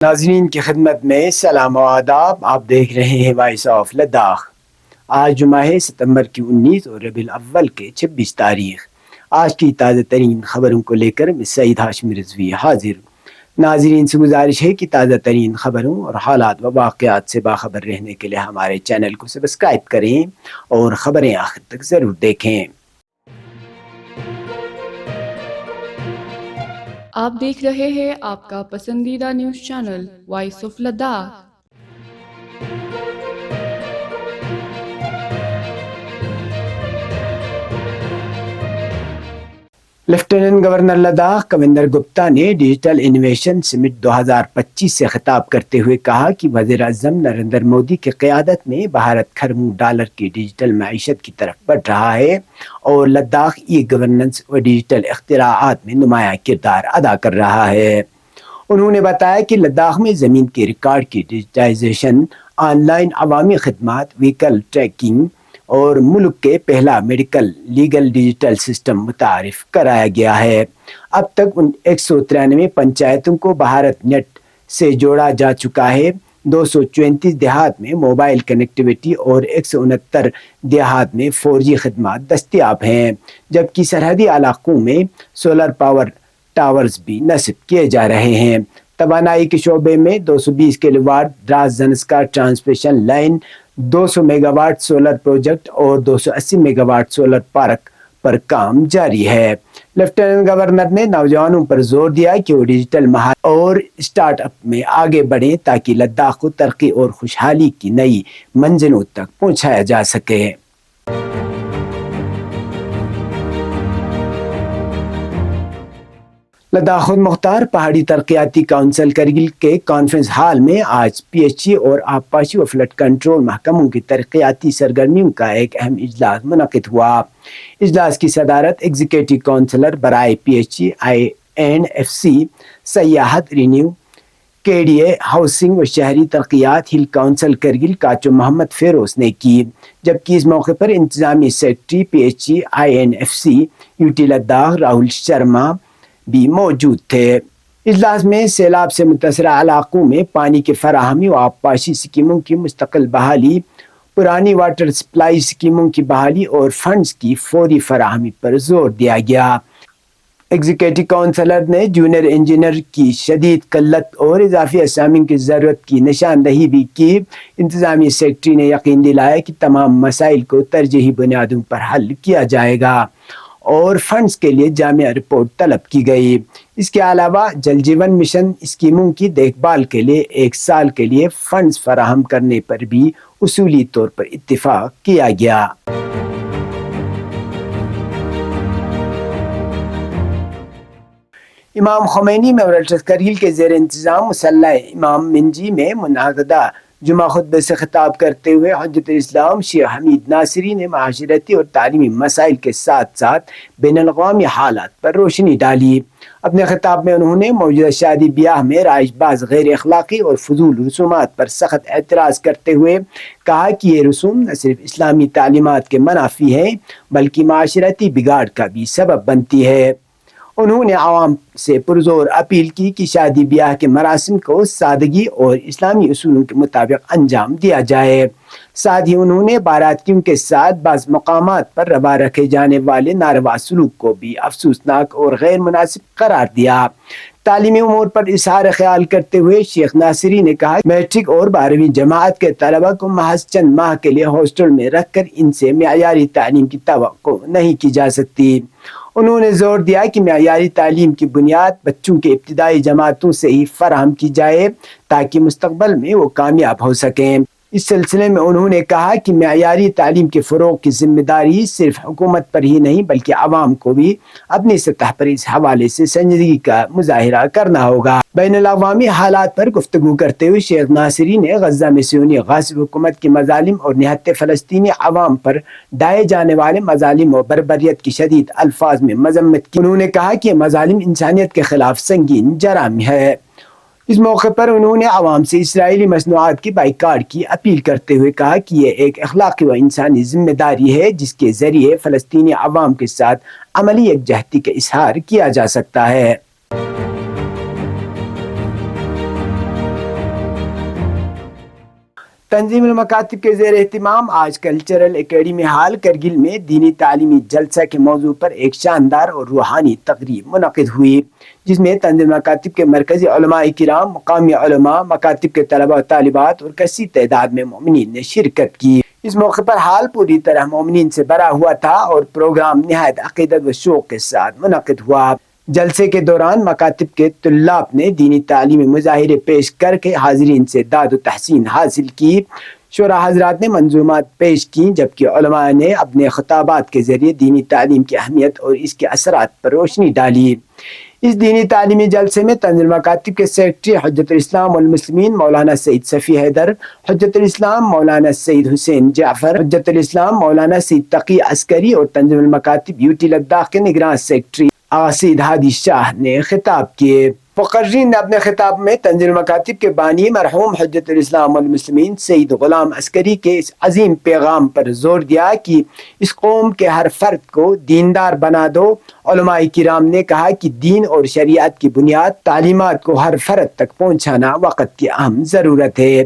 ناظرین کی خدمت میں سلام و آداب. آپ دیکھ رہے ہیں وائس آف لداخ. آج جمعہ ہے ستمبر کی 19 اور ربیع الاول کے 26 تاریخ. آج کی تازہ ترین خبروں کو لے کر میں سعید ہاشمی رضوی حاضر. ناظرین سے گزارش ہے کہ تازہ ترین خبروں اور حالات و واقعات سے باخبر رہنے کے لیے ہمارے چینل کو سبسکرائب کریں اور خبریں آخر تک ضرور دیکھیں. آپ دیکھ رہے ہیں آپ کا پسندیدہ news channel voice of Ladakh. Lieutenant governor Ladakh Kavinder Gupta نے ڈیجیٹل انوویشن سمٹ 2025 سے خطاب کرتے ہوئے کہا کہ وزیر اعظم نریندر مودی کی قیادت میں بھارت کھربوں ڈالر کی ڈیجیٹل معیشت کی طرف بڑھ رہا ہے اور لداخ ای گورننس و ڈیجیٹل اختراعات میں نمایاں کردار ادا کر رہا ہے. انہوں نے بتایا کہ لداخ میں زمین کے ریکارڈ کی ڈیجیٹائزیشن، آن لائن عوامی خدمات، وہیکل ٹریکنگ اور ملک کے پہلا میڈیکل لیگل ڈیجیٹل سسٹم متعارف کرایا گیا ہے. اب تک 193 پنچایتوں کو بھارت نیٹ سے جوڑا جا چکا ہے. 234 دیہات میں موبائل کنیکٹیویٹی اور 169 دیہات میں 4G خدمات دستیاب ہیں، جبکہ سرحدی علاقوں میں سولر پاور ٹاورز بھی نصب کیے جا رہے ہیں. توانائی کے شعبے میں 220 kilowatt Dras Zanskar transmission line, 200 megawatt solar project اور 280 میگا واٹ سولر پارک پر کام جاری ہے. لیفٹیننٹ گورنر نے نوجوانوں پر زور دیا کہ وہ ڈیجیٹل مہارت اور اسٹارٹ اپ میں آگے بڑھیں تاکہ لداخ کو ترقی اور خوشحالی کی نئی منزلوں تک پہنچایا جا سکے. لداخ خود مختار پہاڑی ترقیاتی کونسل کرگل کے کانفرنس ہال میں آج PHE اور آبپاشی و فلڈ کنٹرول محکموں کی ترقیاتی سرگرمیوں کا ایک اہم اجلاس منعقد ہوا. اجلاس کی صدارت ایگزیکٹو کونسلر برائے PHE INFC سیاحت، رینیو، KDA ہاؤسنگ و شہری ترقیات، ہل کونسل کرگل کاچو محمد فیروز نے کی، جبکہ اس موقع پر انتظامی secretary PHE INFC UT Ladakh Rahul Sharma بھی موجود تھے. اجلاس میں سیلاب سے متاثرہ علاقوں میں پانی کی فراہمی و آبپاشی اسکیموں کی مستقل بحالی، پرانی واٹر سپلائی اسکیموں کی بحالی اور فنڈز کی فوری فراہمی پر زور دیا گیا. ایگزیکٹو کونسلر نے جونیئر انجینئر کی شدید قلت اور اضافی اسامی کی ضرورت کی نشاندہی بھی کی. انتظامی سیکرٹری نے یقین دلایا کہ تمام مسائل کو ترجیحی بنیادوں پر حل کیا جائے گا اور فنڈز کے لیے جامع رپورٹ طلب کی گئی. اس کے علاوہ جل جیون مشن اسکیموں کی دیکھ بھال کے لیے 1 سال کے لیے فنڈز فراہم کرنے پر بھی اصولی طور پر اتفاق کیا گیا. امام خمینی میموریل کرگل کے زیر انتظام مسلح امام منجی میں منعقدہ جمعہ خطبے سے خطاب کرتے ہوئے حجت الاسلام شیخ حمید ناصری نے معاشرتی اور تعلیمی مسائل کے ساتھ ساتھ بین الاقوامی حالات پر روشنی ڈالی. اپنے خطاب میں انہوں نے موجودہ شادی بیاہ میں رائج باز غیر اخلاقی اور فضول رسومات پر سخت اعتراض کرتے ہوئے کہا کہ یہ رسوم نہ صرف اسلامی تعلیمات کے منافی ہیں بلکہ معاشرتی بگاڑ کا بھی سبب بنتی ہے. انہوں نے عوام سے پرزور اپیل کی کہ شادی بیاہ کے مراسم کو سادگی اور اسلامی اصولوں کے مطابق انجام دیا جائے. ساتھ ہی انہوں نے باراتیوں کے ساتھ بعض مقامات پر روا رکھے جانے والے ناروا سلوک کو بھی افسوسناک اور غیر مناسب قرار دیا. تعلیمی امور پر اظہار خیال کرتے ہوئے شیخ ناصری نے کہا میٹرک اور 12ویں جماعت کے طلبہ کو محض چند ماہ کے لیے ہاسٹل میں رکھ کر ان سے معیاری تعلیم کی توقع نہیں کی جا سکتی. انہوں نے زور دیا کہ معیاری تعلیم کی بنیاد بچوں کے ابتدائی جماعتوں سے ہی فراہم کی جائے تاکہ مستقبل میں وہ کامیاب ہو سکیں. اس سلسلے میں انہوں نے کہا کہ معیاری تعلیم کے فروغ کی ذمہ داری صرف حکومت پر ہی نہیں بلکہ عوام کو بھی اپنی سطح پر اس حوالے سے سنجیدگی کا مظاہرہ کرنا ہوگا. بین الاقوامی حالات پر گفتگو کرتے ہوئے شیخ ناصری نے غزہ میں صہیونی غاصب حکومت کے مظالم اور نہتے فلسطینی عوام پر ڈھائے جانے والے مظالم و بربریت کی شدید الفاظ میں مذمت کی. انہوں نے کہا کہ یہ مظالم انسانیت کے خلاف سنگین جرم ہے. اس موقع پر انہوں نے عوام سے اسرائیلی مصنوعات کی بائیکاٹ کی اپیل کرتے ہوئے کہا کہ یہ ایک اخلاقی و انسانی ذمہ داری ہے جس کے ذریعے فلسطینی عوام کے ساتھ عملی یکجہتی کا اظہار کیا جا سکتا ہے. تنظیم المکاتب کے زیر اہتمام آج کلچرل اکیڈمی ہال کرگل میں دینی تعلیمی جلسہ کے موضوع پر ایک شاندار اور روحانی تقریب منعقد ہوئی، جس میں تنظیم المکاتب کے مرکزی علماء کرام، مقامی علماء، مکاتب کے طلباء و طالبات اور کثیر تعداد میں مومنین نے شرکت کی۔ اس موقع پر ہال پوری طرح مومنین سے بھرا ہوا تھا اور پروگرام نہایت عقیدت و شوق کے ساتھ منعقد ہوا۔ جلسے کے دوران مکاتب کے طلاب نے دینی تعلیمی مظاہرے پیش کر کے حاضرین سے داد و تحسین حاصل کی۔ شعراء حضرات نے منظومات پیش کیں، جبکہ علماء نے اپنے خطابات کے ذریعے دینی تعلیم کی اہمیت اور اس کے اثرات پر روشنی ڈالی۔ اس دینی تعلیمی جلسے میں تنظیم مکاتب کے سیکرٹری حجت الاسلام والمسلمین مولانا سید صفی حیدر، حجت الاسلام مولانا سید حسین جعفر، حجت الاسلام مولانا سید تقی عسکری اور تنظیم المکاتب یوٹی لداخ کے نگراں سیکرٹری سید ہادی شاہ نے خطاب کیے۔ مقررین نے اپنے خطاب میں تنظیم مکاتب کے بانی مرحوم حجت الاسلام والمسلمین سید غلام عسکری کے اس عظیم پیغام پر زور دیا کہ اس قوم کے ہر فرد کو دیندار بنا دو۔ علماء کرام نے کہا کہ دین اور شریعت کی بنیاد تعلیمات کو ہر فرد تک پہنچانا وقت کی اہم ضرورت ہے۔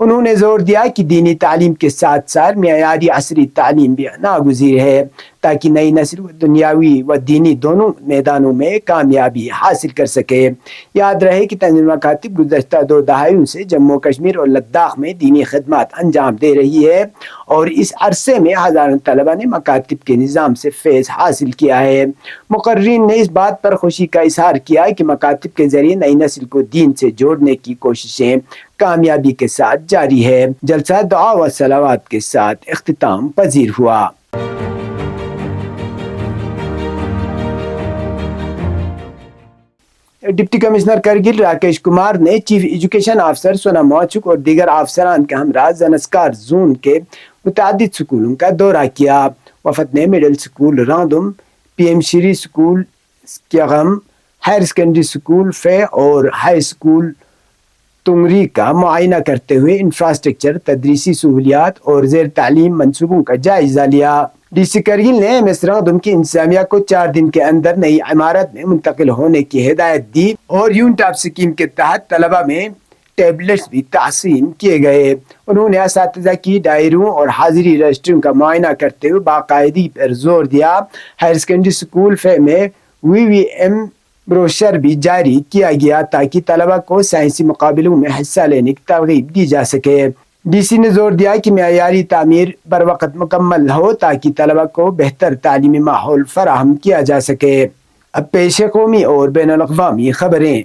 انہوں نے زور دیا کہ دینی تعلیم کے ساتھ ساتھ معیاری عصری تعلیم بھی ناگزیر ہے تاکہ نئی نسل دنیاوی و دینی دونوں میدانوں میں کامیابی حاصل کر سکے۔ یاد رہے کہ تنظیم مکاتب گزشتہ 2 دہائیوں سے جموں کشمیر اور لداخ میں دینی خدمات انجام دے رہی ہے اور اس عرصے میں ہزاروں طلبہ نے مکاتب کے نظام سے فیض حاصل کیا ہے۔ مقررین نے اس بات پر خوشی کا اظہار کیا کہ مکاتب کے ذریعے نئی نسل کو دین سے جوڑنے کی کوششیں کامیابی کے ساتھ جاری ہے۔ جلسہ دعا و صلوات کے ساتھ اختتام پذیر ہوا۔ ڈپٹی کمشنر کرگل راکیش کمار نے چیف ایجوکیشن آفیسر سونا موچک اور دیگر افسران کے ہمراہ زنسکار زون کے متعدد سکولوں کا دورہ کیا۔ وفد نے مڈل سکول راندم، پی ایم شری سکول کیغم، ہائر سیکنڈری سکول فے اور ہائی سکول تنگری کا معائنہ کرتے ہوئے انفراسٹرکچر، تدریسی سہولیات اور زیر تعلیم منصوبوں کا جائزہ لیا۔ ڈی سی کرگل نے ایم ایس راندم کی انتظامیہ کو 4 دن کے اندر نئی عمارت میں منتقل ہونے کی ہدایت دی اور یونٹ آف اسکیم کے تحت طلبہ میں ٹیبلٹس بھی تحسین کیے گئے۔ انہوں نے اساتذہ کی ڈائریوں اور حاضری رجسٹریوں کا معائنہ کرتے ہوئے باقاعدگی پر زور دیا۔ ہائر سیکنڈری سکول فے میں وی ایم بروشر بھی جاری کیا گیا تاکہ طلبہ کو سائنسی مقابلوں میں حصہ لینے کی ترغیب دی جا سکے۔ ڈی سی نے زور دیا کہ معیاری تعمیر بروقت مکمل ہو تاکہ طلبہ کو بہتر تعلیمی ماحول فراہم کیا جا سکے۔ اب پیش قومی اور بین الاقوامی خبریں۔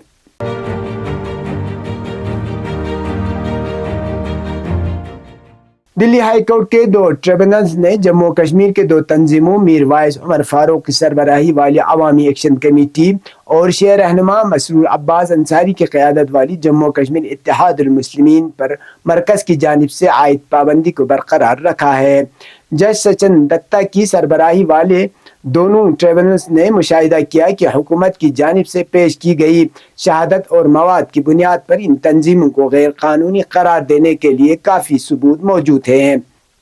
دلی ہائی کورٹ کے 2 ٹریبونلز نے جموں کشمیر کے 2 تنظیموں میر وائس عمر فاروق کی سربراہی والی عوامی ایکشن کمیٹی اور شیعہ رہنما مسرور عباس انصاری کی قیادت والی جموں کشمیر اتحاد المسلمین پر مرکز کی جانب سے عائد پابندی کو برقرار رکھا ہے۔ جج سچن دتہ کی سربراہی والے دونوں ٹریبونلز نے مشاہدہ کیا کہ حکومت کی جانب سے پیش کی گئی شہادت اور مواد کی بنیاد پر ان تنظیموں کو غیر قانونی قرار دینے کے لیے کافی ثبوت موجود ہیں۔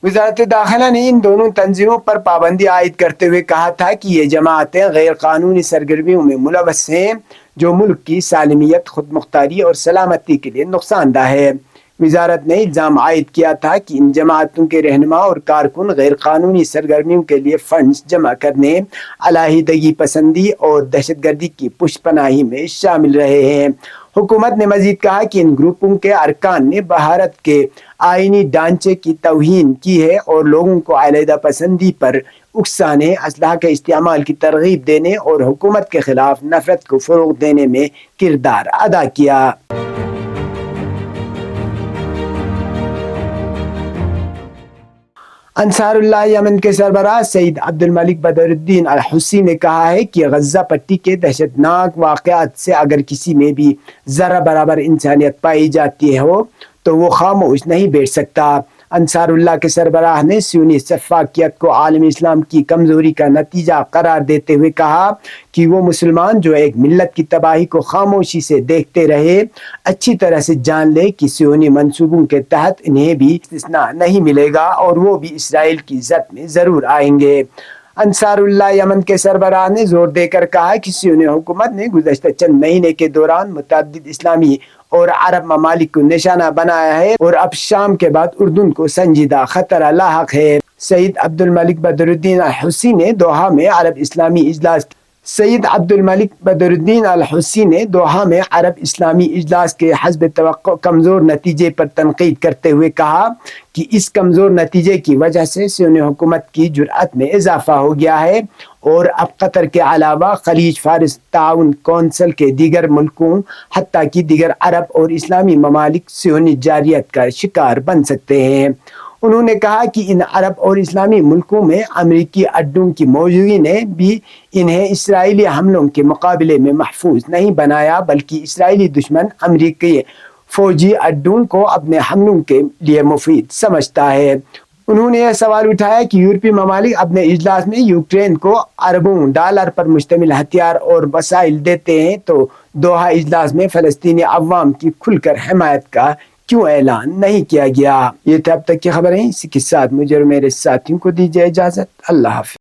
وزارت داخلہ نے ان دونوں تنظیموں پر پابندی عائد کرتے ہوئے کہا تھا کہ یہ جماعتیں غیر قانونی سرگرمیوں میں ملوث ہیں جو ملک کی سالمیت، خود مختاری اور سلامتی کے لیے نقصان دہ ہے۔ وزارت نے الزام عائد کیا تھا کہ ان جماعتوں کے رہنما اور کارکن غیر قانونی سرگرمیوں کے لیے فنڈز جمع کرنے، علیحدگی پسندی اور دہشت گردی کی پشت پناہی میں شامل رہے ہیں۔ حکومت نے مزید کہا کہ ان گروپوں کے ارکان نے بھارت کے آئینی ڈھانچے کی توہین کی ہے اور لوگوں کو علیحدہ پسندی پر اکسانے، اسلحہ کے استعمال کی ترغیب دینے اور حکومت کے خلاف نفرت کو فروغ دینے میں کردار ادا کیا۔ انصار اللہ یمن کے سربراہ سید عبد الملک بدر الدین الحوثی نے کہا ہے کہ غزہ پٹی کے دہشت ناک واقعات سے اگر کسی میں بھی ذرہ برابر انسانیت پائی جاتی ہو تو وہ خاموش نہیں بیٹھ سکتا۔ انصار اللہ کے سربراہ نے سیونی شفافیت کو عالم اسلام کی کمزوری کا نتیجہ قرار دیتے ہوئے کہا کہ وہ مسلمان جو ایک ملت کی تباہی کو خاموشی سے دیکھتے رہے، اچھی طرح سے جان لے کہ سیونی منصوبوں کے تحت انہیں بھی استثناء نہیں ملے گا اور وہ بھی اسرائیل کی زد میں ضرور آئیں گے۔ انصار اللہ یمن کے سربراہ نے زور دے کر کہا کہ سیونی حکومت نے گزشتہ چند مہینے کے دوران متعدد اسلامی اور عرب ممالک کو نشانہ بنایا ہے، اور اب شام کے بعد اردن کو سنجیدہ خطرہ لاحق ہے۔ سید عبد الملک بدر الدین الحوثی نے دوحہ میں عرب اسلامی اجلاس کے حسب توقع کمزور نتیجے پر تنقید کرتے ہوئے کہا کہ اس کمزور نتیجے کی وجہ سے صہیونی حکومت کی جرأت میں اضافہ ہو گیا ہے، اور اب قطر کے علاوہ خلیج فارس تعاون کونسل کے دیگر ملکوں حتیٰ کہ دیگر عرب اور اسلامی ممالک صہیونی جارحیت کا شکار بن سکتے ہیں۔ انہوں نے کہا کہ ان عرب اور اسلامی ملکوں میں امریکی اڈوں کی موجودگی نے بھی انہیں اسرائیلی حملوں کے مقابلے میں محفوظ نہیں بنایا، بلکہ اسرائیلی دشمن امریکی فوجی اڈوں کو اپنے حملوں کے لیے مفید سمجھتا ہے۔ انہوں نے یہ سوال اٹھایا کہ یورپی ممالک اپنے اجلاس میں یوکرین کو اربوں ڈالر پر مشتمل ہتھیار اور وسائل دیتے ہیں، تو دوحہ اجلاس میں فلسطینی عوام کی کھل کر حمایت کا کیوں اعلان نہیں کیا گیا؟ یہ تھے اب تک کی خبریں، اسی کے ساتھ مجھے اور میرے ساتھیوں کو دیجیے اجازت۔ اللہ حافظ۔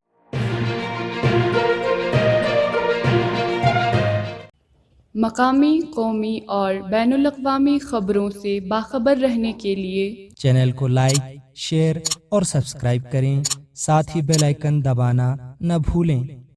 مقامی، قومی اور بین الاقوامی خبروں سے باخبر رہنے کے لیے چینل کو لائک، شیئر اور سبسکرائب کریں، ساتھ ہی بیل آئیکن دبانا نہ بھولیں۔